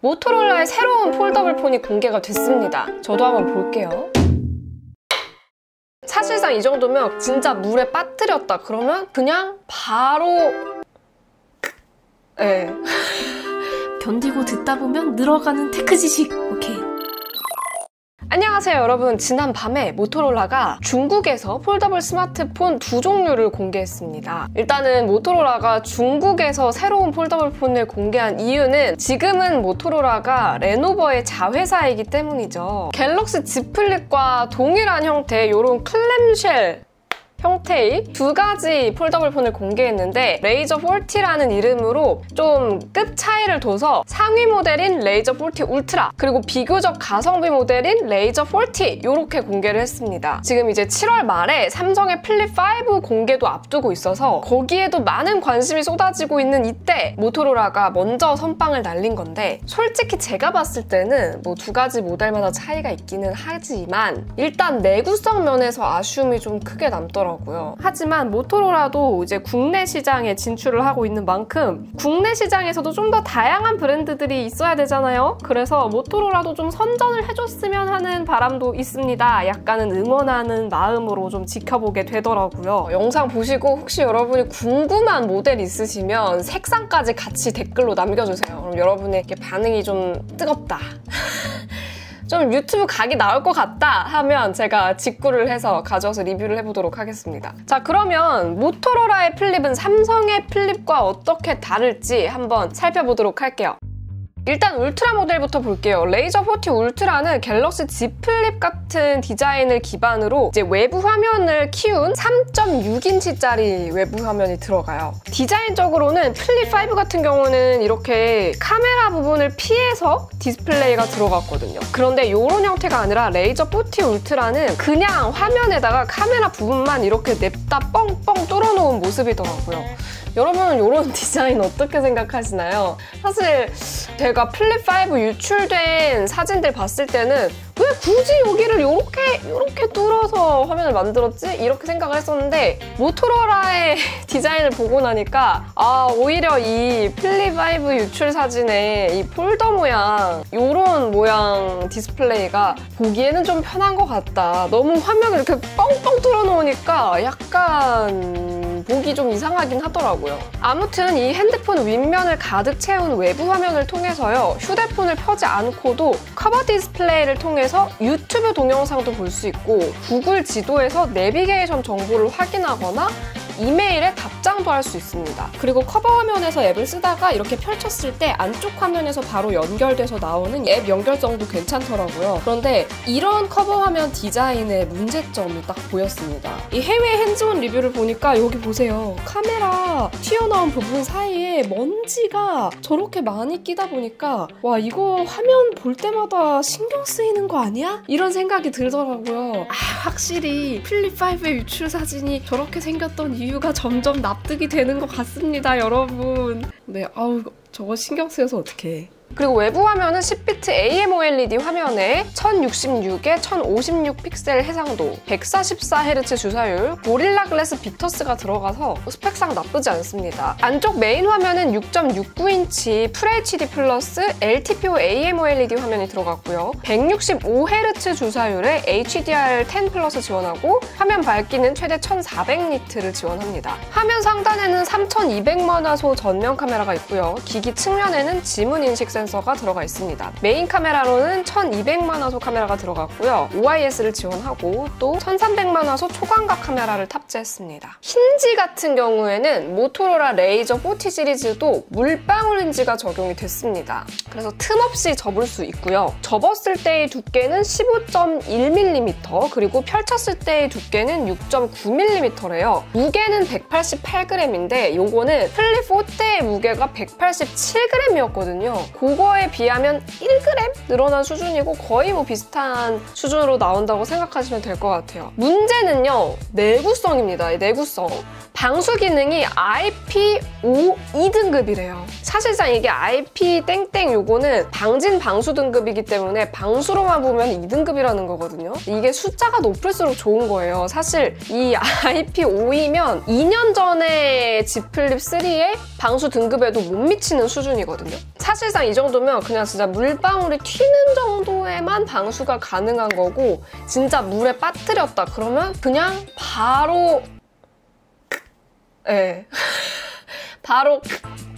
모토로라의 새로운 폴더블 폰이 공개가 됐습니다. 저도 한번 볼게요. 사실상 이 정도면 진짜 물에 빠뜨렸다 그러면 그냥 바로 견디고 듣다 보면 늘어가는 테크 지식. 오케이. 안녕하세요 여러분. 지난 밤에 모토로라가 중국에서 폴더블 스마트폰 2종류를 공개했습니다. 일단은 모토로라가 중국에서 새로운 폴더블 폰을 공개한 이유는 지금은 모토로라가 레노버의 자회사이기 때문이죠. 갤럭시 Z 플립과 동일한 형태의 이런 클램쉘 형태의 두 가지 폴더블 폰을 공개했는데 레이저 40라는 이름으로 좀 급 차이를 둬서 상위 모델인 레이저 40 울트라 그리고 비교적 가성비 모델인 레이저 40 이렇게 공개를 했습니다. 지금 이제 7월 말에 삼성의 플립 5 공개도 앞두고 있어서 거기에도 많은 관심이 쏟아지고 있는 이때 모토로라가 먼저 선빵을 날린 건데 솔직히 제가 봤을 때는 뭐 두 가지 모델마다 차이가 있기는 하지만 일단 내구성 면에서 아쉬움이 좀 크게 남더라고요. 하지만 모토로라도 이제 국내 시장에 진출을 하고 있는 만큼 국내 시장에서도 좀 더 다양한 브랜드들이 있어야 되잖아요. 그래서 모토로라도 좀 선전을 해줬으면 하는 바람도 있습니다. 약간은 응원하는 마음으로 좀 지켜보게 되더라고요. 영상 보시고 혹시 여러분이 궁금한 모델 있으시면 색상까지 같이 댓글로 남겨주세요. 그럼 여러분의 반응이 좀 뜨겁다. 좀 유튜브 각이 나올 것 같다 하면 제가 직구를 해서 가져와서 리뷰를 해보도록 하겠습니다. 자, 그러면 모토로라의 플립은 삼성의 플립과 어떻게 다를지 한번 살펴보도록 할게요. 일단 울트라 모델부터 볼게요. 레이저 40 울트라는 갤럭시 Z 플립 같은 디자인을 기반으로 이제 외부 화면을 키운 3.6인치짜리 외부 화면이 들어가요. 디자인적으로는 플립 5 같은 경우는 이렇게 카메라 부분을 피해서 디스플레이가 들어갔거든요. 그런데 이런 형태가 아니라 레이저 40 울트라는 그냥 화면에다가 카메라 부분만 이렇게 냅다 뻥뻥 뚫어놓은 모습이더라고요. 여러분은 이런 디자인 어떻게 생각하시나요? 사실 제가 플립 5 유출된 사진들 봤을 때는 왜 굳이 여기를 이렇게 뚫어서 화면을 만들었지? 이렇게 생각을 했었는데 모토로라의 디자인을 보고 나니까 오히려 이 플립 5 유출 사진에 이 폴더 모양 이런 모양 디스플레이가 보기에는 좀 편한 것 같다. 너무 화면을 이렇게 뻥뻥 뚫어놓으니까 약간 보기 좀 이상하긴 하더라고요. 아무튼 이 핸드폰 윗면을 가득 채운 외부 화면을 통해서요. 휴대폰을 펴지 않고도 커버 디스플레이를 통해서 유튜브 동영상도 볼 수 있고 구글 지도에서 내비게이션 정보를 확인하거나 이메일에 답장도 할 수 있습니다. 그리고 커버 화면에서 앱을 쓰다가 이렇게 펼쳤을 때 안쪽 화면에서 바로 연결돼서 나오는 앱 연결성도 괜찮더라고요. 그런데 이런 커버 화면 디자인의 문제점이 딱 보였습니다. 이 해외 핸즈온 리뷰를 보니까 여기 보세요. 카메라 튀어나온 부분 사이에 먼지가 저렇게 많이 끼다 보니까 와, 이거 화면 볼 때마다 신경 쓰이는 거 아니야? 이런 생각이 들더라고요. 확실히 플립 5의 유출 사진이 저렇게 생겼던 이유가 점점 납득이 되는 것 같습니다, 여러분. 네, 저거 신경 쓰여서 어떡해. 그리고 외부 화면은 10비트 AMOLED 화면에 1066에 1056 픽셀 해상도, 144Hz 주사율, 고릴라 글래스 비터스가 들어가서 스펙상 나쁘지 않습니다. 안쪽 메인 화면은 6.69인치 FHD 플러스 LTPO AMOLED 화면이 들어갔고요. 165Hz 주사율에 HDR10 플러스 지원하고 화면 밝기는 최대 1400니트를 지원합니다. 화면 상단에는 3200만화소 전면 카메라가 있고요. 기기 측면에는 지문 인식 센서가 들어가 있습니다. 메인 카메라로는 1200만화소 카메라가 들어갔고요. OIS를 지원하고 또 1300만화소 초광각 카메라를 탑재했습니다. 힌지 같은 경우에는 모토로라 레이저 40 시리즈도 물방울 힌지가 적용이 됐습니다. 그래서 틈없이 접을 수 있고요. 접었을 때의 두께는 15.1mm 그리고 펼쳤을 때의 두께는 6.9mm래요. 무게는 188g인데 요거는 플립 4때의 무게가 187g이었거든요. 그거에 비하면 1g 늘어난 수준이고 거의 뭐 비슷한 수준으로 나온다고 생각하시면 될 것 같아요. 문제는요, 내구성입니다. 이 내구성. 방수 기능이 IP5 2등급이래요. 사실상 이게 IP 땡땡 요거는 방진 방수 등급이기 때문에 방수로만 보면 2등급이라는 거거든요. 이게 숫자가 높을수록 좋은 거예요. 사실 이 IP5이면 2년 전에 Z 플립 3의 방수 등급에도 못 미치는 수준이거든요. 사실상 이 정도면 그냥 진짜 물방울이 튀는 정도에만 방수가 가능한 거고, 진짜 물에 빠뜨렸다 그러면 그냥 바로 바로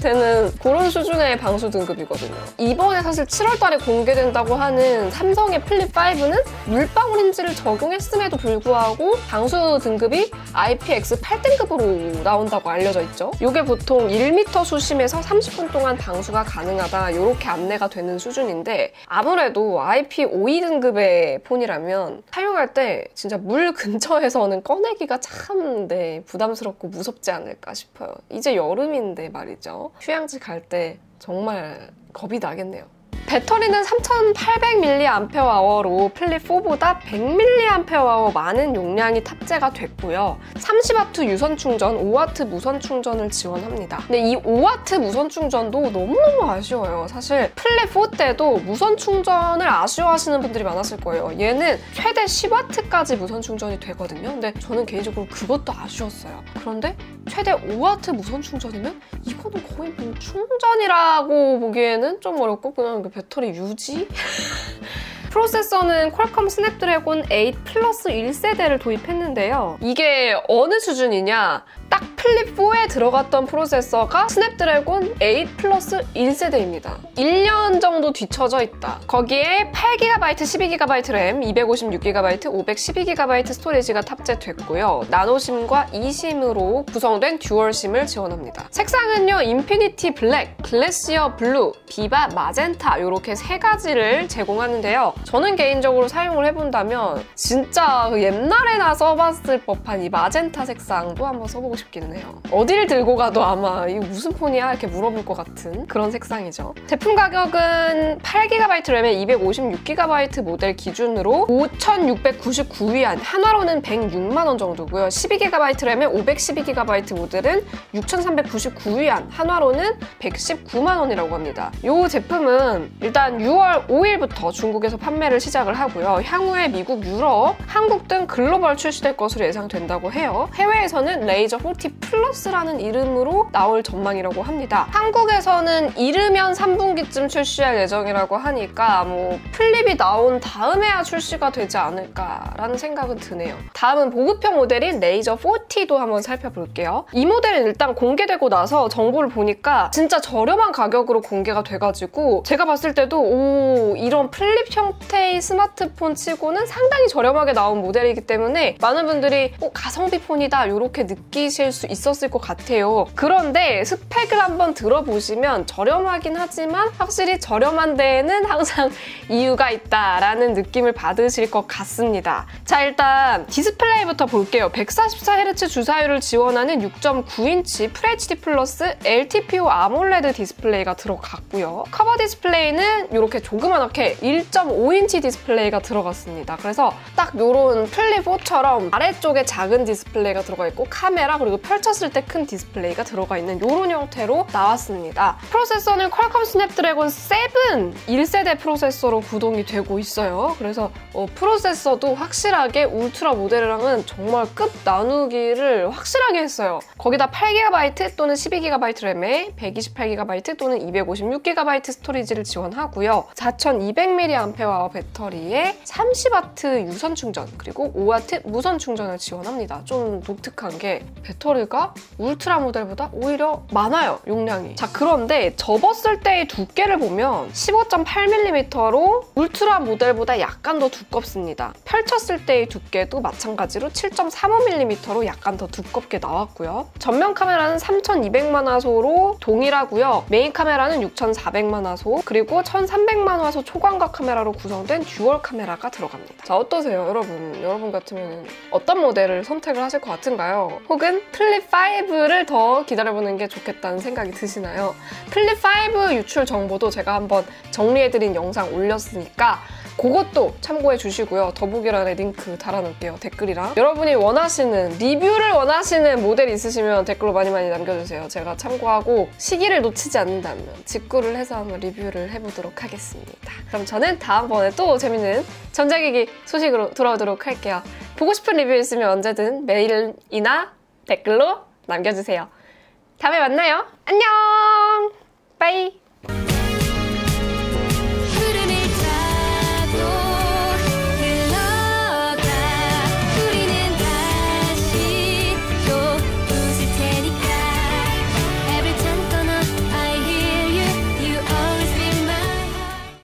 되는 그런 수준의 방수 등급이거든요. 이번에 사실 7월 달에 공개된다고 하는 삼성의 플립5는 물방울인지를 적용했음에도 불구하고 방수 등급이 IPX 8등급으로 나온다고 알려져 있죠. 이게 보통 1m 수심에서 30분 동안 방수가 가능하다 이렇게 안내가 되는 수준인데, 아무래도 IP52 등급의 폰이라면 사용할 때 진짜 물 근처에서는 꺼내기가 참 부담스럽고 무섭지 않을까 싶어요. 이제 여름인데 말이죠. 휴양지 갈 때 정말 겁이 나겠네요. 배터리는 3800mAh로 플립4보다 100mAh 많은 용량이 탑재가 됐고요. 30W 유선 충전, 5W 무선 충전을 지원합니다. 근데 이 5W 무선 충전도 너무너무 아쉬워요. 사실 플립4 때도 무선 충전을 아쉬워하시는 분들이 많았을 거예요. 얘는 최대 10W까지 무선 충전이 되거든요. 근데 저는 개인적으로 그것도 아쉬웠어요. 그런데 최대 5W 무선 충전이면 이거는 거의 뭐 충전이라고 보기에는 좀 어렵고 그냥 배터리 유지? 프로세서는 퀄컴 스냅드래곤 8 플러스 1세대를 도입했는데요. 이게 어느 수준이냐? 딱 플립4에 들어갔던 프로세서가 스냅드래곤 8 플러스 1세대입니다. 1년 정도 뒤처져 있다. 거기에 8GB, 12GB 램, 256GB, 512GB 스토리지가 탑재됐고요. 나노심과 eSIM으로 구성된 듀얼심을 지원합니다. 색상은요, 인피니티 블랙, 글래시어 블루, 비바 마젠타 이렇게 세 가지를 제공하는데요. 저는 개인적으로 사용을 해본다면 진짜 옛날에나 써봤을 법한 이 마젠타 색상도 한번 써보고 싶기는 해요. 어딜 들고 가도 아마 이거 무슨 폰이야? 이렇게 물어볼 것 같은 그런 색상이죠. 제품 가격은 8GB 램에 256GB 모델 기준으로 5,699위안, 한화로는 106만 원 정도고요. 12GB 램에 512GB 모델은 6,399위안, 한화로는 119만 원이라고 합니다. 이 제품은 일단 6월 5일부터 중국에서 판매를 시작을 하고요. 향후에 미국, 유럽, 한국 등 글로벌 출시될 것으로 예상된다고 해요. 해외에서는 레이저 40 플러스라는 이름으로 나올 전망이라고 합니다. 한국에서는 이르면 3분기쯤 출시할 예정이라고 하니까 뭐 플립이 나온 다음에야 출시가 되지 않을까라는 생각은 드네요. 다음은 보급형 모델인 레이저 40도 한번 살펴볼게요. 이 모델은 일단 공개되고 나서 정보를 보니까 진짜 저렴한 가격으로 공개가 돼가지고 제가 봤을 때도 오, 이런 플립 형태의 스마트폰 치고는 상당히 저렴하게 나온 모델이기 때문에 많은 분들이 가성비 폰이다 이렇게 느끼실 수 있었을 것 같아요. 그런데 스펙을 한번 들어보시면 저렴하긴 하지만 확실히 저렴한 데에는 항상 이유가 있다라는 느낌을 받으실 것 같습니다. 자, 일단 디스플레이부터 볼게요. 144Hz 주사율을 지원하는 6.9인치 FHD 플러스 LTPO 아몰레드 디스플레이가 들어갔고요. 커버 디스플레이는 이렇게 조그맣게 1.5인치 디스플레이가 들어갔습니다. 그래서 딱 이런 플립4처럼 아래쪽에 작은 디스플레이가 들어가 있고 카메라 그리고 펼쳤을 때 큰 디스플레이가 들어가 있는 이런 형태로 나왔습니다. 프로세서는 퀄컴 스냅드래곤 7 1세대 프로세서로 구동이 되고 있어요. 그래서 프로세서도 확실하게 울트라 모델이랑은 정말 급 나누기를 확실하게 했어요. 거기다 8GB 또는 12GB 램에 128GB 또는 256GB 스토리지를 지원하고요. 4200mAh 배터리에 30W 유선 충전 그리고 5W 무선 충전을 지원합니다. 좀 독특한 게 배터리가 울트라 모델보다 오히려 많아요, 용량이. 자, 그런데 접었을 때의 두께를 보면 15.8mm로 울트라 모델보다 약간 더 두껍습니다. 펼쳤을 때의 두께도 마찬가지로 7.35mm로 약간 더 두껍게 나왔고요. 전면 카메라는 3200만 화소로 동일하고요. 메인 카메라는 6400만 화소 그리고 1300만 화소 초광각 카메라로 구성된 듀얼 카메라가 들어갑니다. 자, 어떠세요, 여러분? 여러분 같으면 어떤 모델을 선택을 하실 것 같은가요? 혹은 플립5를 더 기다려보는 게 좋겠다는 생각이 드시나요? 플립5 유출 정보도 제가 한번 정리해드린 영상 올렸으니까 그것도 참고해 주시고요. 더보기란에 링크 달아놓을게요. 댓글이랑. 여러분이 원하시는, 리뷰를 원하시는 모델이 있으시면 댓글로 많이 남겨주세요. 제가 참고하고 시기를 놓치지 않는다면 직구를 해서 한번 리뷰를 해보도록 하겠습니다. 그럼 저는 다음번에 또 재밌는 전자기기 소식으로 돌아오도록 할게요. 보고 싶은 리뷰 있으면 언제든 메일이나 댓글로 남겨주세요. 다음에 만나요. 안녕! 빠이!